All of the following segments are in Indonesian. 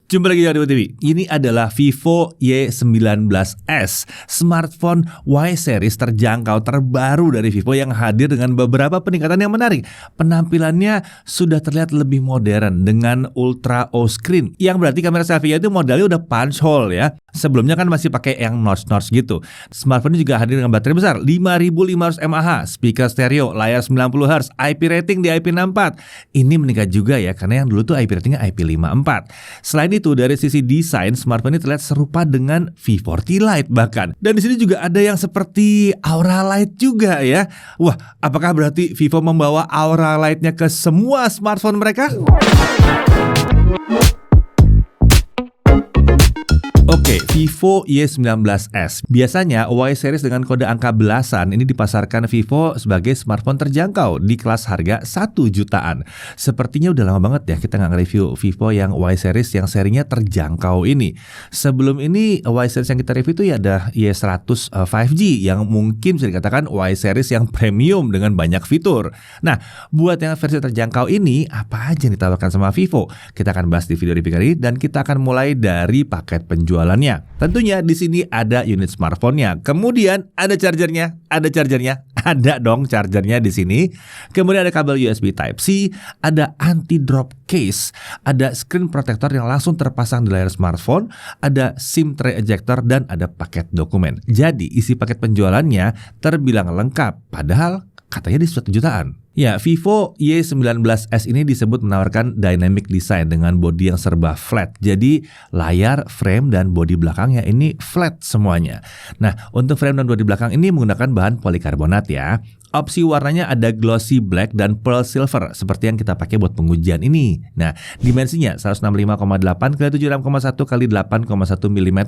Jumpa lagi di Audio TV. Ini adalah Vivo Y19s, smartphone Y series terjangkau terbaru dari Vivo yang hadir dengan beberapa peningkatan yang menarik. Penampilannya sudah terlihat lebih modern dengan Ultra O screen, yang berarti kamera selfie-nya itu modelnya udah punch hole ya. Sebelumnya kan masih pakai yang notch-notch gitu. Smartphone ini juga hadir dengan baterai besar 5500 mAh, speaker stereo, layar 90Hz, IP rating di IP64. Ini meningkat juga ya, karena yang dulu tuh IP ratingnya IP54. Selain itu, dari sisi desain, smartphone ini terlihat serupa dengan V40 Lite bahkan. Dan di sini juga ada yang seperti Aura Lite juga ya. Wah, apakah berarti Vivo membawa Aura Lite-nya ke semua smartphone mereka? Oke, Vivo Y19s. Biasanya Y series dengan kode angka belasan ini dipasarkan Vivo sebagai smartphone terjangkau di kelas harga 1 jutaan. Sepertinya udah lama banget ya kita nggak nge-review Vivo yang Y series yang serinya terjangkau ini. Sebelum ini Y series yang kita review itu ya ada Y100 5G yang mungkin bisa dikatakan Y series yang premium dengan banyak fitur. Nah, buat yang versi terjangkau ini, apa aja yang ditawarkan sama Vivo? Kita akan bahas di video review kali ini dan kita akan mulai dari paket penjualannya. Tentunya di sini ada unit smartphone-nya. Kemudian ada chargernya, ada dong chargernya di sini. Kemudian ada kabel USB Type-C, ada anti-drop case, ada screen protector yang langsung terpasang di layar smartphone, ada SIM tray ejector dan ada paket dokumen. Jadi isi paket penjualannya terbilang lengkap, padahal katanya di 1 jutaan. Ya, Vivo Y19s ini disebut menawarkan dynamic design dengan bodi yang serba flat. Jadi layar, frame, dan bodi belakangnya ini flat semuanya. Nah, untuk frame dan bodi belakang ini menggunakan bahan polikarbonat ya. Opsi warnanya ada glossy black dan pearl silver seperti yang kita pakai buat pengujian ini. Nah, dimensinya 165,8 x 76,1 x 8,1 mm.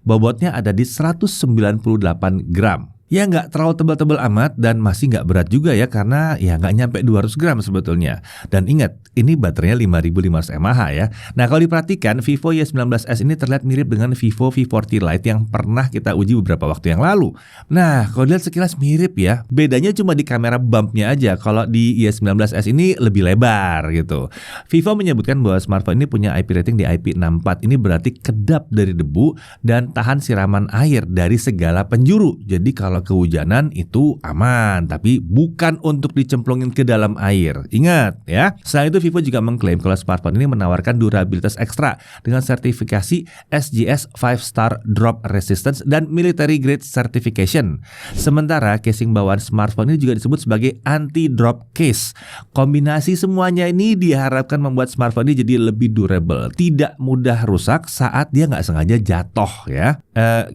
Bobotnya ada di 198 gram. Ya nggak terlalu tebal-tebal amat dan masih nggak berat juga ya karena ya nggak nyampe 200 gram sebetulnya. Dan ingat, ini baterainya 5500 mAh ya. Nah kalau diperhatikan, Vivo Y19s ini terlihat mirip dengan Vivo V40 Lite yang pernah kita uji beberapa waktu yang lalu. Nah kalau dilihat sekilas mirip ya, bedanya cuma di kamera bumpnya aja. Kalau di Y19s ini lebih lebar gitu. Vivo menyebutkan bahwa smartphone ini punya IP rating di IP64. Ini berarti kedap dari debu dan tahan siraman air dari segala penjuru. Jadi kalau kehujanan itu aman, tapi bukan untuk dicemplungin ke dalam air. Ingat ya. Selain itu, Vivo juga mengklaim kalau smartphone ini menawarkan durabilitas ekstra dengan sertifikasi SGS 5-star drop resistance dan military grade certification. Sementara casing bawaan smartphone ini juga disebut sebagai anti-drop case. Kombinasi semuanya ini diharapkan membuat smartphone ini jadi lebih durable, tidak mudah rusak saat dia nggak sengaja jatuh ya.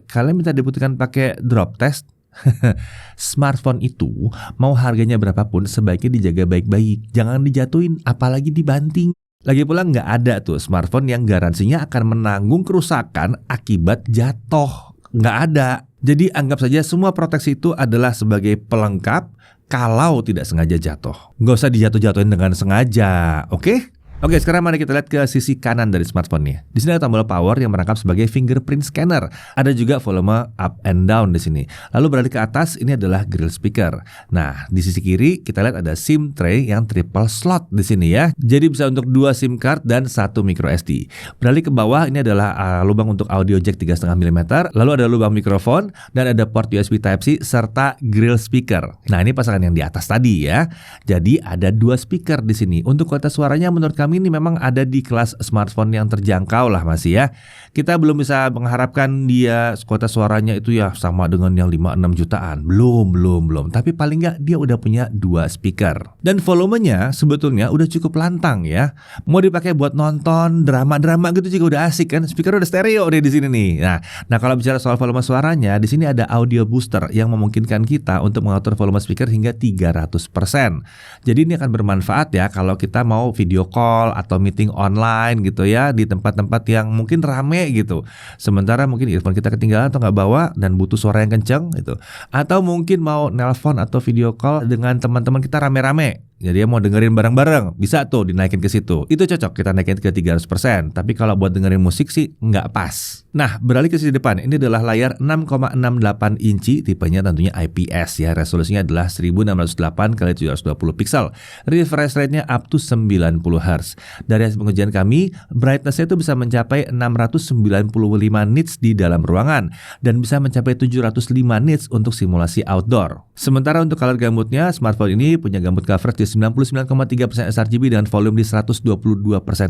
Kalian minta dibuktikan pakai drop test? Smartphone itu mau harganya berapapun sebaiknya dijaga baik-baik, jangan dijatuhin apalagi dibanting. Lagi pula nggak ada tuh smartphone yang garansinya akan menanggung kerusakan akibat jatuh, nggak ada. Jadi anggap saja semua proteksi itu adalah sebagai pelengkap kalau tidak sengaja jatuh. Nggak usah dijatuh-jatuhin dengan sengaja, oke? Oke, sekarang mari kita lihat ke sisi kanan dari smartphone-nya. Di sini ada tombol power yang merangkap sebagai fingerprint scanner. Ada juga volume up and down di sini. Lalu beralih ke atas, ini adalah grill speaker. Nah, di sisi kiri kita lihat ada SIM tray yang triple slot di sini ya. Jadi bisa untuk 2 SIM card dan 1 micro SD. Beralih ke bawah, ini adalah lubang untuk audio jack 3,5 mm. Lalu ada lubang mikrofon dan ada port USB Type-C serta grill speaker. Nah, ini pasangan yang di atas tadi ya. Jadi ada 2 speaker di sini. Untuk kualitas suaranya menurut kami ini memang ada di kelas smartphone yang terjangkau lah masih ya. Kita belum bisa mengharapkan dia kualitas suaranya itu ya sama dengan yang 5-6 jutaan. Belum. Tapi paling nggak dia udah punya 2 speaker. Dan volumenya sebetulnya udah cukup lantang ya. Mau dipakai buat nonton drama-drama gitu juga udah asik kan. Speaker udah stereo deh di sini nih. Nah kalau bicara soal volume suaranya, di sini ada audio booster yang memungkinkan kita untuk mengatur volume speaker hingga 300%. Jadi ini akan bermanfaat ya kalau kita mau video call atau meeting online gitu ya di tempat-tempat yang mungkin rame gitu. Sementara mungkin earphone kita ketinggalan atau nggak bawa dan butuh suara yang kenceng gitu. Atau mungkin mau nelpon atau video call dengan teman-teman kita rame-rame. Jadi mau dengerin bareng-bareng, bisa tuh dinaikin ke situ. Itu cocok kita naikin ke 300%. Tapi kalau buat dengerin musik sih nggak pas. Nah, beralih ke sisi depan. Ini adalah layar 6,68 inci, tipenya tentunya IPS ya. Resolusinya adalah 1608 x 720 pixel. Refresh rate-nya up to 90 Hz. Dari hasil pengujian kami, brightness-nya itu bisa mencapai 695 nits di dalam ruangan dan bisa mencapai 705 nits untuk simulasi outdoor. Sementara untuk color gambutnya, smartphone ini punya gambut coverage di 99,3% sRGB dan volume di 122%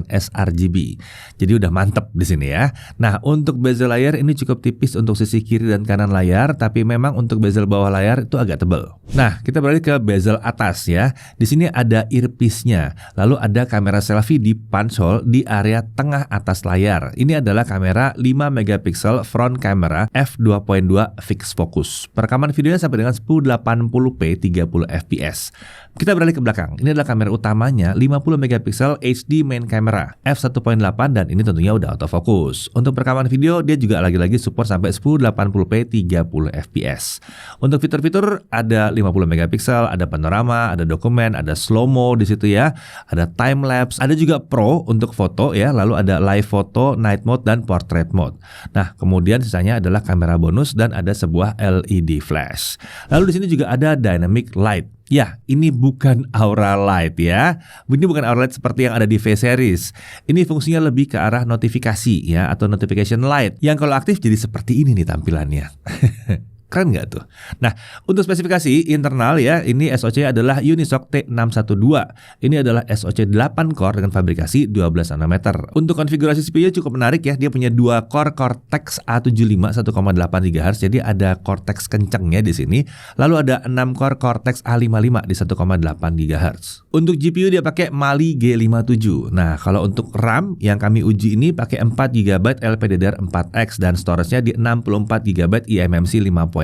sRGB. Jadi udah mantep di sini ya. Nah, untuk bezel layar ini cukup tipis untuk sisi kiri dan kanan layar, tapi memang untuk bezel bawah layar itu agak tebal. Nah, kita beralih ke bezel atas ya. Di sini ada earpiece-nya. Lalu ada kamera selfie di punch hole di area tengah atas layar. Ini adalah kamera 5 megapiksel front camera f2.2 fixed focus. Perekaman videonya sampai dengan 1080p 30 fps. Kita beralih ke belakang. Ini adalah kamera utamanya 50 megapiksel HD main camera f1.8 dan ini tentunya udah autofocus. Untuk perekaman video dia juga lagi-lagi support sampai 1080p 30 fps. Untuk fitur-fitur ada 50 megapiksel, ada panorama, ada dokumen, ada slow-mo di situ ya, ada time lapse, ada juga pro untuk foto ya, lalu ada live photo, night mode dan portrait mode. Nah, kemudian sisanya adalah kamera bonus dan ada sebuah LED flash. Lalu di sini juga ada dynamic light. Ya, ini bukan aura light ya. Ini bukan aura light seperti yang ada di V series. Ini fungsinya lebih ke arah notifikasi ya, atau notification light. Yang kalau aktif jadi seperti ini nih tampilannya. Keren nggak tuh? Nah, untuk spesifikasi internal ya, ini SoC adalah Unisoc T612. Ini adalah SoC 8 core dengan fabrikasi 12 nanometer. Untuk konfigurasi CPU cukup menarik ya, dia punya 2 core Cortex A75 1,8 GHz, jadi ada Cortex kencengnya di sini. Lalu ada 6 core Cortex A55 di 1,8 GHz. Untuk GPU dia pakai Mali G57. Nah, kalau untuk RAM yang kami uji ini pakai 4 GB LPDDR4X dan storage-nya di 64 GB eMMC 5.1.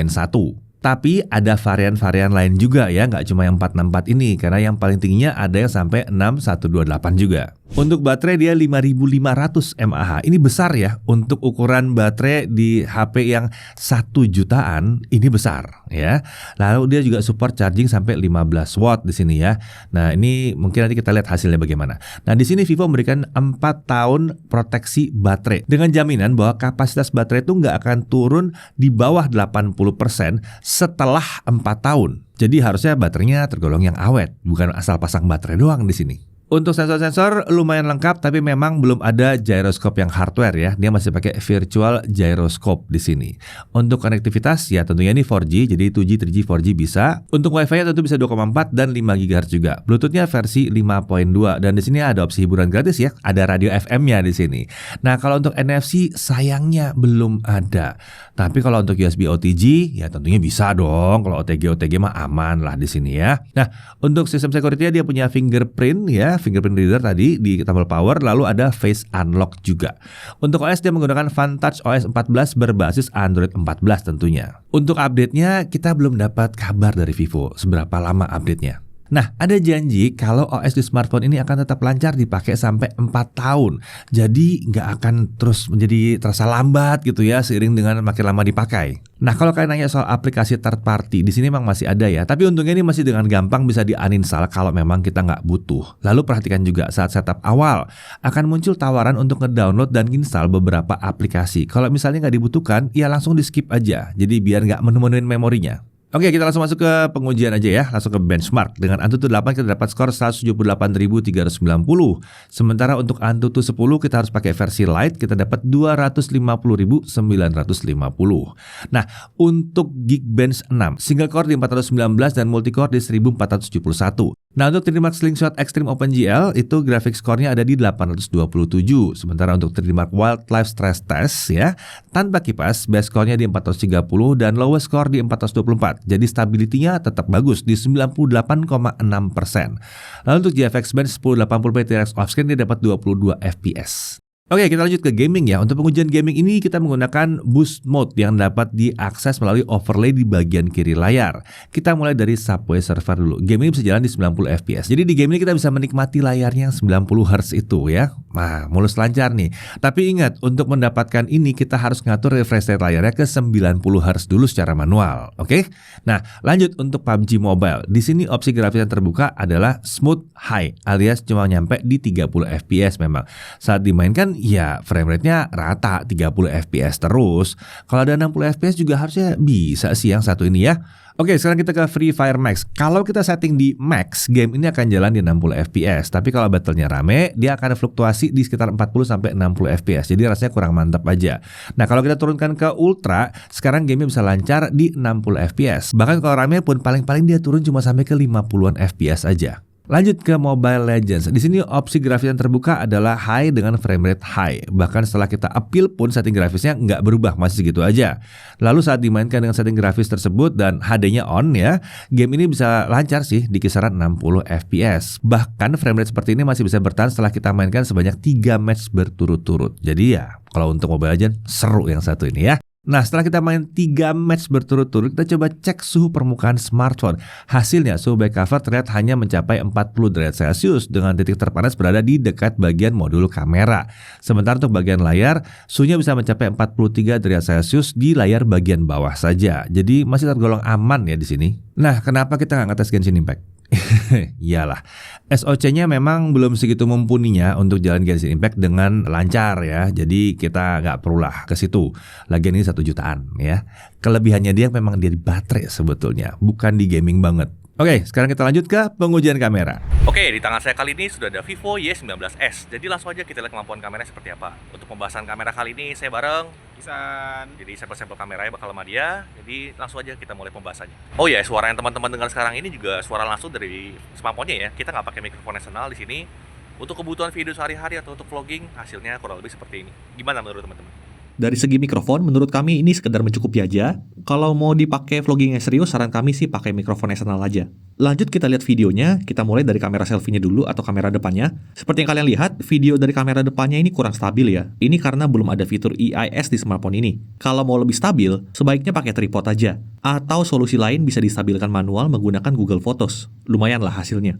Tapi ada varian-varian lain juga ya, nggak cuma yang 464 ini, karena yang paling tingginya ada yang sampai 6128 juga. Untuk baterai dia 5500 mAh. Ini besar ya, untuk ukuran baterai di HP yang 1 jutaan, ini besar ya. Lalu dia juga support charging sampai 15 watt di sini ya. Nah, ini mungkin nanti kita lihat hasilnya bagaimana. Nah, di sini Vivo memberikan 4 tahun proteksi baterai dengan jaminan bahwa kapasitas baterai itu nggak akan turun di bawah 80% setelah 4 tahun. Jadi harusnya baterainya tergolong yang awet, bukan asal pasang baterai doang di sini. Untuk sensor-sensor lumayan lengkap, tapi memang belum ada gyroscope yang hardware ya. Dia masih pakai virtual gyroscope di sini. Untuk konektivitas ya tentunya ini 4G, jadi 2G, 3G, 4G bisa. Untuk Wi-Fi tentu bisa 2,4 dan 5 GHz juga. Bluetooth-nya versi 5.2 dan di sini ada opsi hiburan gratis ya. Ada radio FM-nya di sini. Nah, kalau untuk NFC sayangnya belum ada. Tapi kalau untuk USB OTG ya tentunya bisa dong. Kalau OTG mah aman lah di sini ya. Nah, untuk sistem security-nya dia punya fingerprint ya. Fingerprint reader tadi di tombol power, lalu ada face unlock juga. Untuk OS dia menggunakan Vantage OS 14 berbasis Android 14 tentunya. Untuk update-nya kita belum dapat kabar dari Vivo seberapa lama update-nya. Nah, ada janji kalau OS di smartphone ini akan tetap lancar dipakai sampai 4 tahun. Jadi nggak akan terus menjadi terasa lambat gitu ya seiring dengan makin lama dipakai. Nah, kalau kalian nanya soal aplikasi third party, di sini memang masih ada ya. Tapi untungnya ini masih dengan gampang bisa di-uninstall kalau memang kita nggak butuh. Lalu perhatikan juga saat setup awal akan muncul tawaran untuk ngedownload dan install beberapa aplikasi. Kalau misalnya nggak dibutuhkan, ya langsung di-skip aja. Jadi biar nggak menu-menuin memorinya. Oke, kita langsung masuk ke pengujian aja ya, langsung ke benchmark. Dengan Antutu 8 kita dapat skor 178.390. Sementara untuk Antutu 10 kita harus pakai versi Lite, kita dapat 250.950. Nah, untuk Geekbench 6, single core di 419 dan multicore di 1471. Nah, untuk 3D Mark Slingshot Extreme OpenGL itu graphic score-nya ada di 827. Sementara untuk 3D Mark Wildlife Stress Test ya, tanpa kipas base score-nya di 430 dan lowest score di 424. Jadi stability-nya tetap bagus di 98,6%. Lalu untuk GFX Bench 1080p T-Rex offscreen dia dapat 22 fps. Oke, kita lanjut ke gaming ya. Untuk pengujian gaming ini kita menggunakan boost mode yang dapat diakses melalui overlay di bagian kiri layar. Kita mulai dari Subway Surfer dulu. Game ini bisa jalan di 90 fps. Jadi di game ini kita bisa menikmati layarnya yang 90 Hz itu ya. Nah, mulus lancar nih. Tapi ingat, untuk mendapatkan ini kita harus ngatur refresh rate layarnya ke 90 Hz dulu secara manual. Oke? Nah, lanjut untuk PUBG Mobile. Di sini opsi grafis yang terbuka adalah smooth high alias cuma nyampe di 30 fps memang. Saat dimainkan ya frame rate-nya rata 30 fps terus. Kalau ada 60 fps juga harusnya bisa sih yang satu ini ya. Oke, sekarang kita ke Free Fire Max. Kalau kita setting di Max, game ini akan jalan di 60 fps. Tapi kalau battle-nya rame, dia akan fluktuasi di sekitar 40-60 fps. Jadi rasanya kurang mantap aja. Nah, kalau kita turunkan ke Ultra, sekarang game-nya bisa lancar di 60 fps. Bahkan kalau rame pun paling-paling dia turun cuma sampai ke 50-an fps aja. Lanjut ke Mobile Legends. Di sini opsi grafis yang terbuka adalah high dengan frame rate high. Bahkan setelah kita appeal pun setting grafisnya nggak berubah, masih segitu aja. Lalu saat dimainkan dengan setting grafis tersebut dan HD-nya on ya, game ini bisa lancar sih di kisaran 60 fps. Bahkan frame rate seperti ini masih bisa bertahan setelah kita mainkan sebanyak 3 match berturut-turut. Jadi ya, kalau untuk Mobile Legends seru yang satu ini ya. Nah, setelah kita main 3 match berturut-turut, kita coba cek suhu permukaan smartphone. Hasilnya, suhu back cover terlihat hanya mencapai 40 derajat Celcius dengan titik terpanas berada di dekat bagian modul kamera. Sementara untuk bagian layar, suhunya bisa mencapai 43 derajat Celcius di layar bagian bawah saja. Jadi masih tergolong aman ya di sini. Nah, kenapa kita nggak ngetes Genshin Impact? Iyalah, SOC-nya memang belum segitu mumpuninya untuk jalan Genshin Impact dengan lancar ya. Jadi kita nggak perulah ke situ. Lagian ini 1 jutaan ya. Kelebihannya dia memang dia di baterai sebetulnya, bukan di gaming banget. Oke, sekarang kita lanjut ke pengujian kamera. Oke, di tangan saya kali ini sudah ada Vivo Y19s. Jadi langsung aja kita lihat kemampuan kamera seperti apa. Untuk pembahasan kamera kali ini saya bareng Isan. Jadi sampel-sampel kameranya bakal sama dia. Jadi langsung aja kita mulai pembahasannya. Oh ya, suara yang teman-teman dengar sekarang ini juga suara langsung dari smartphone-nya ya. Kita nggak pakai mikrofon eksternal di sini. Untuk kebutuhan video sehari-hari atau untuk vlogging, hasilnya kurang lebih seperti ini. Gimana menurut teman-teman? Dari segi mikrofon, menurut kami ini sekedar mencukupi aja. Kalau mau dipakai vlogging yang serius, saran kami sih pakai mikrofon eksternal aja. Lanjut kita lihat videonya, kita mulai dari kamera selfie-nya dulu atau kamera depannya. Seperti yang kalian lihat, video dari kamera depannya ini kurang stabil ya. Ini karena belum ada fitur EIS di smartphone ini. Kalau mau lebih stabil, sebaiknya pakai tripod aja. Atau solusi lain bisa distabilkan manual menggunakan Google Photos. Lumayan lah hasilnya.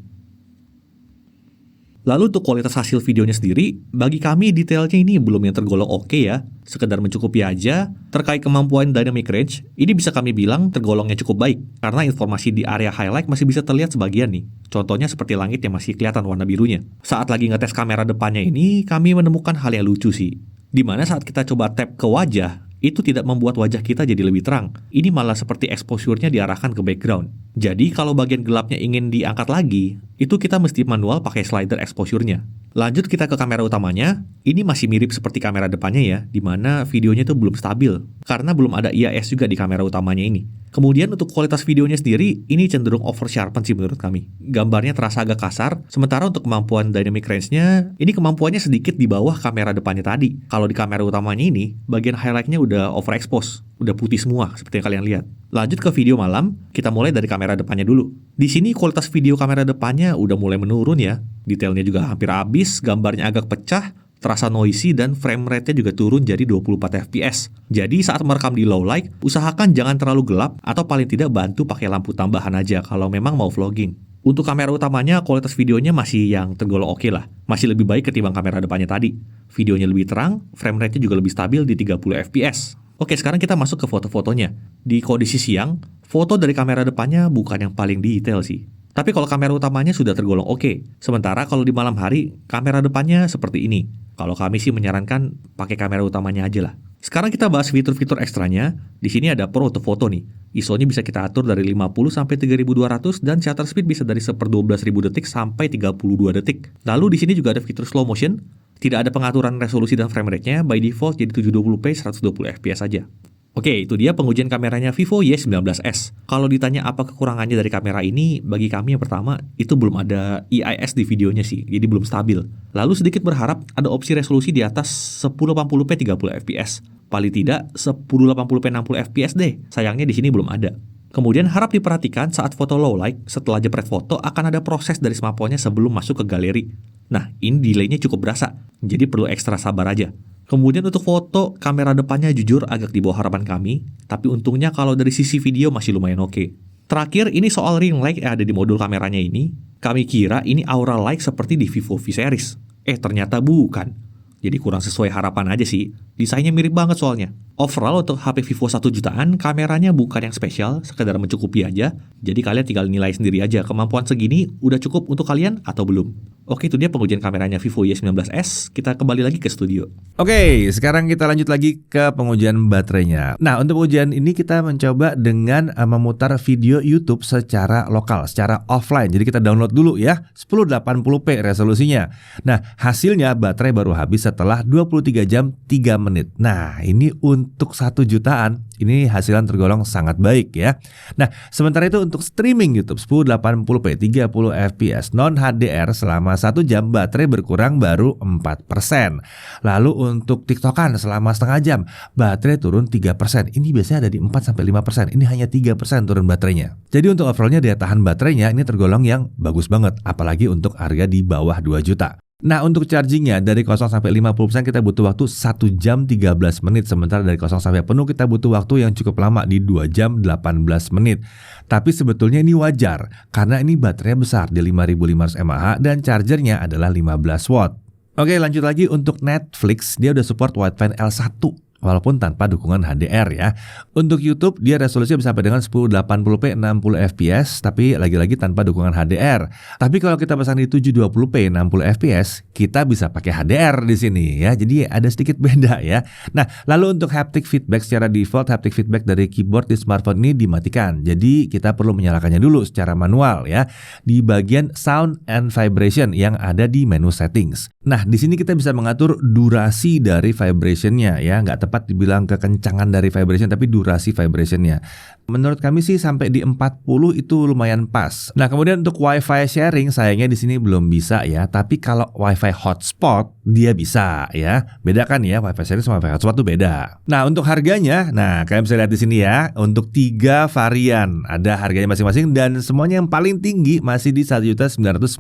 Lalu untuk kualitas hasil videonya sendiri, bagi kami detailnya ini belum yang tergolong oke ya. Sekedar mencukupi aja. Terkait kemampuan dynamic range, ini bisa kami bilang tergolongnya cukup baik. Karena informasi di area highlight masih bisa terlihat sebagian nih. Contohnya seperti langit yang masih kelihatan warna birunya. Saat lagi ngetes kamera depannya ini, kami menemukan hal yang lucu sih. Dimana saat kita coba tap ke wajah, itu tidak membuat wajah kita jadi lebih terang. Ini malah seperti exposure-nya diarahkan ke background. Jadi kalau bagian gelapnya ingin diangkat lagi, itu kita mesti manual pakai slider exposure-nya. Lanjut kita ke kamera utamanya. Ini masih mirip seperti kamera depannya ya, dimana videonya itu belum stabil, karena belum ada EIS juga di kamera utamanya ini. Kemudian untuk kualitas videonya sendiri, ini cenderung over sharpen sih menurut kami. Gambarnya terasa agak kasar, sementara untuk kemampuan dynamic range-nya, ini kemampuannya sedikit di bawah kamera depannya tadi. Kalau di kamera utamanya ini, bagian highlight-nya udah overexpose, udah putih semua seperti yang kalian lihat. Lanjut ke video malam, kita mulai dari kamera depannya dulu. Di sini kualitas video kamera depannya udah mulai menurun ya. Detailnya juga hampir habis, gambarnya agak pecah, terasa noisy dan frame rate-nya juga turun jadi 24 fps. Jadi saat merekam di low light, usahakan jangan terlalu gelap atau paling tidak bantu pakai lampu tambahan aja kalau memang mau vlogging. Untuk kamera utamanya, kualitas videonya masih yang tergolong oke lah. Masih lebih baik ketimbang kamera depannya tadi. Videonya lebih terang, frame rate-nya juga lebih stabil di 30 fps. Oke, sekarang kita masuk ke foto-fotonya. Di kondisi siang, foto dari kamera depannya bukan yang paling detail sih. Tapi kalau kamera utamanya sudah tergolong oke. Sementara kalau di malam hari, kamera depannya seperti ini. Kalau kami sih menyarankan pakai kamera utamanya aja lah. Sekarang kita bahas fitur-fitur ekstranya. Di sini ada Pro foto nih. ISO-nya bisa kita atur dari 50 sampai 3200 dan shutter speed bisa dari 1/12.000 detik sampai 32 detik. Lalu di sini juga ada fitur slow motion. Tidak ada pengaturan resolusi dan frame rate-nya, by default jadi 720p 120 fps saja. Oke, itu dia pengujian kameranya Vivo Y19s. Kalau ditanya apa kekurangannya dari kamera ini, bagi kami yang pertama, itu belum ada EIS di videonya sih, jadi belum stabil. Lalu sedikit berharap ada opsi resolusi di atas 1080p 30 fps. Paling tidak 1080p 60 fps deh, sayangnya di sini belum ada. Kemudian harap diperhatikan saat foto low light, setelah jepret foto akan ada proses dari smartphone-nya sebelum masuk ke galeri. Nah, ini delaynya cukup berasa, jadi perlu ekstra sabar aja. Kemudian untuk foto, kamera depannya jujur agak di bawah harapan kami, tapi untungnya kalau dari sisi video masih lumayan oke. Terakhir, ini soal ring light yang ada di modul kameranya ini. Kami kira ini aura light seperti di Vivo V series. Ternyata bukan. Jadi kurang sesuai harapan aja sih. Desainnya mirip banget soalnya. Overall untuk HP Vivo 1 jutaan, kameranya bukan yang spesial, sekedar mencukupi aja. Jadi kalian tinggal nilai sendiri aja, kemampuan segini udah cukup untuk kalian atau belum. Oke, itu dia pengujian kameranya Vivo Y19s. Kita kembali lagi ke studio. Oke, sekarang kita lanjut lagi ke pengujian baterainya. Nah, untuk pengujian ini kita mencoba dengan memutar video YouTube secara lokal, secara offline. Jadi kita download dulu ya, 1080p resolusinya. Nah, hasilnya baterai baru habis setelah 23 jam 3 menit. Nah, ini untuk 1 jutaan, ini hasilan tergolong sangat baik ya. Nah, sementara itu untuk streaming YouTube 1080p 30 fps non HDR selama 1 jam baterai berkurang baru 4%. Lalu untuk TikTokan selama setengah jam baterai turun 3%. Ini biasanya ada di 4-5%. Ini hanya 3% turun baterainya. Jadi untuk overallnya daya tahan baterainya ini tergolong yang bagus banget, apalagi untuk harga di bawah 2 juta. Nah, untuk chargingnya dari 0 sampai 50% kita butuh waktu 1 jam 13 menit. Sementara dari 0 sampai penuh kita butuh waktu yang cukup lama di 2 jam 18 menit. Tapi sebetulnya ini wajar karena ini baterainya besar di 5500 mAh dan chargernya adalah 15 watt. Oke, lanjut lagi untuk Netflix, dia udah support wideband L1. Walaupun tanpa dukungan HDR ya. Untuk YouTube dia resolusinya bisa sampai dengan 1080p 60 fps, tapi lagi-lagi tanpa dukungan HDR. Tapi kalau kita pasang di 720p 60 fps, kita bisa pakai HDR di sini ya. Jadi ada sedikit beda ya. Nah, lalu untuk haptic feedback secara default, haptic feedback dari keyboard di smartphone ini dimatikan. Jadi kita perlu menyalakannya dulu secara manual ya di bagian sound and vibration yang ada di menu settings. Nah, di sini kita bisa mengatur durasi dari vibrationnya ya, nggak tepat dibilang kekencangan dari vibration tapi durasi vibrationnya. Menurut kami sih sampai di 40 itu lumayan pas. Nah, kemudian untuk WiFi sharing sayangnya di sini belum bisa ya, tapi kalau WiFi hotspot dia bisa ya. Beda kan ya, WiFi sharing sama WiFi hotspot tuh beda. Nah, untuk harganya, nah kalian bisa lihat di sini ya, untuk 3 varian ada harganya masing-masing dan semuanya yang paling tinggi masih di 1.999.000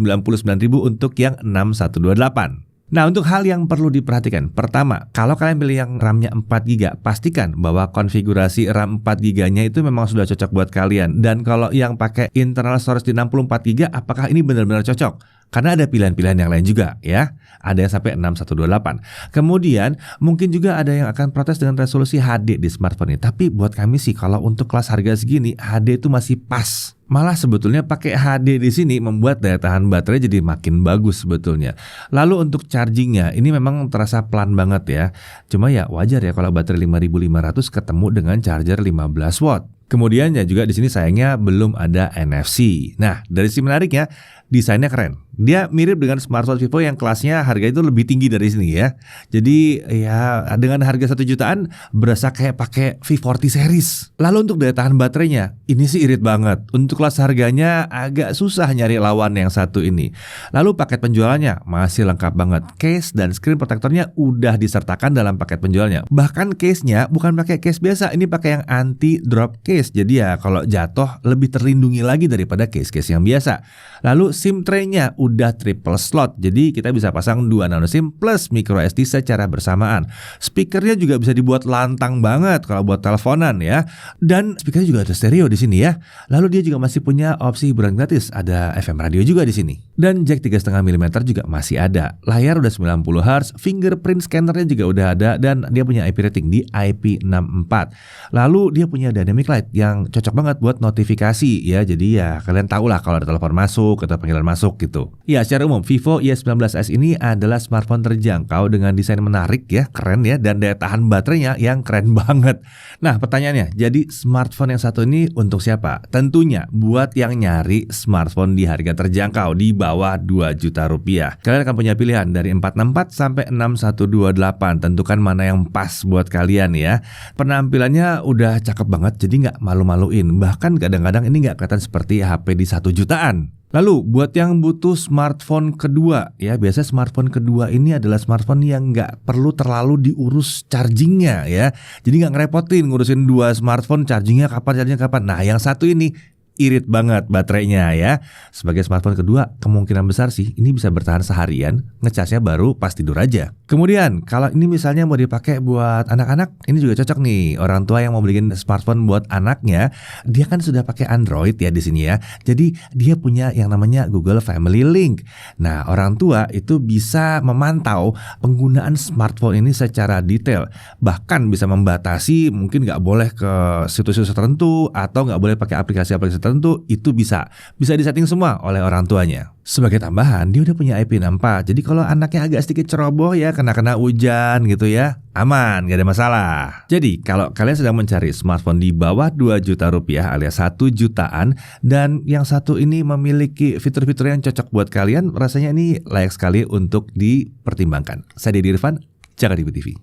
untuk yang 6128. Nah, untuk hal yang perlu diperhatikan, pertama, kalau kalian pilih yang RAM-nya 4GB, pastikan bahwa konfigurasi RAM 4GB-nya itu memang sudah cocok buat kalian. Dan kalau yang pakai internal storage di 64GB, apakah ini benar-benar cocok? Karena ada pilihan-pilihan yang lain juga ya. Ada yang sampai 6128. Kemudian mungkin juga ada yang akan protes dengan resolusi HD di smartphone ini. Tapi buat kami sih kalau untuk kelas harga segini HD itu masih pas. Malah sebetulnya pakai HD di sini membuat daya tahan baterai jadi makin bagus sebetulnya. Lalu untuk chargingnya ini memang terasa pelan banget ya. Cuma ya wajar ya kalau baterai 5500 ketemu dengan charger 15 watt. Kemudian ya juga di sini sayangnya belum ada NFC. Nah, dari sisi menariknya desainnya keren. Dia mirip dengan smartphone Vivo yang kelasnya harga itu lebih tinggi dari sini ya. Jadi ya dengan harga 1 jutaan berasa kayak pakai V40 series. Lalu untuk daya tahan baterainya ini sih irit banget. Untuk kelas harganya agak susah nyari lawan yang satu ini. Lalu paket penjualannya masih lengkap banget. Case dan screen protectornya udah disertakan dalam paket penjualnya. Bahkan case-nya bukan pakai case biasa, ini pakai yang anti drop case. Jadi ya kalau jatuh lebih terlindungi lagi daripada case-case yang biasa. Lalu SIM tray-nya udah triple slot, jadi kita bisa pasang 2 nano SIM plus micro SD secara bersamaan. Speakernya juga bisa dibuat lantang banget kalau buat teleponan ya. Dan speakernya juga ada stereo di sini ya. Lalu dia juga masih punya opsi hiburan gratis, ada FM radio juga di sini. Dan jack 3,5 mm juga masih ada. Layar udah 90 Hz, fingerprint scannernya juga udah ada dan dia punya IP rating di IP64. Lalu dia punya dynamic light yang cocok banget buat notifikasi ya. Jadi ya kalian tahu lah kalau ada telepon masuk atau panggilan masuk gitu. Ya, secara umum Vivo Y19s ini adalah smartphone terjangkau dengan desain menarik ya, keren ya, dan daya tahan baterainya yang keren banget. Nah, pertanyaannya, jadi smartphone yang satu ini untuk siapa? Tentunya buat yang nyari smartphone di harga terjangkau di bawah 2 juta rupiah. Kalian akan punya pilihan dari 464 sampai 6128. Tentukan mana yang pas buat kalian ya. Penampilannya udah cakep banget, jadi nggak malu-maluin. Bahkan kadang-kadang ini nggak kelihatan seperti HP di 1 jutaan. Lalu buat yang butuh smartphone kedua ya, biasanya smartphone kedua ini adalah smartphone yang nggak perlu terlalu diurus chargingnya ya. Jadi nggak ngerepotin ngurusin 2 smartphone, chargingnya kapan. Nah, yang satu ini irit banget baterainya ya. Sebagai smartphone kedua, kemungkinan besar sih ini bisa bertahan seharian, ngecasnya baru pas tidur aja. Kemudian kalau ini misalnya mau dipakai buat anak-anak, ini juga cocok nih. Orang tua yang mau beliin smartphone buat anaknya, dia kan sudah pakai Android ya di sini ya. Jadi dia punya yang namanya Google Family Link. Nah, orang tua itu bisa memantau penggunaan smartphone ini secara detail. Bahkan bisa membatasi, mungkin nggak boleh ke situs-situs tertentu atau nggak boleh pakai aplikasi-aplikasi tertentu, itu bisa disetting semua oleh orang tuanya. Sebagai tambahan, dia udah punya IP64. Jadi kalau anaknya agak sedikit ceroboh ya, kena hujan gitu ya, aman, gak ada masalah. Jadi kalau kalian sedang mencari smartphone di bawah 2 juta rupiah alias 1 jutaan, dan yang satu ini memiliki fitur-fitur yang cocok buat kalian, rasanya ini layak sekali untuk dipertimbangkan. Saya Deddy Irfan, Jakarta TV.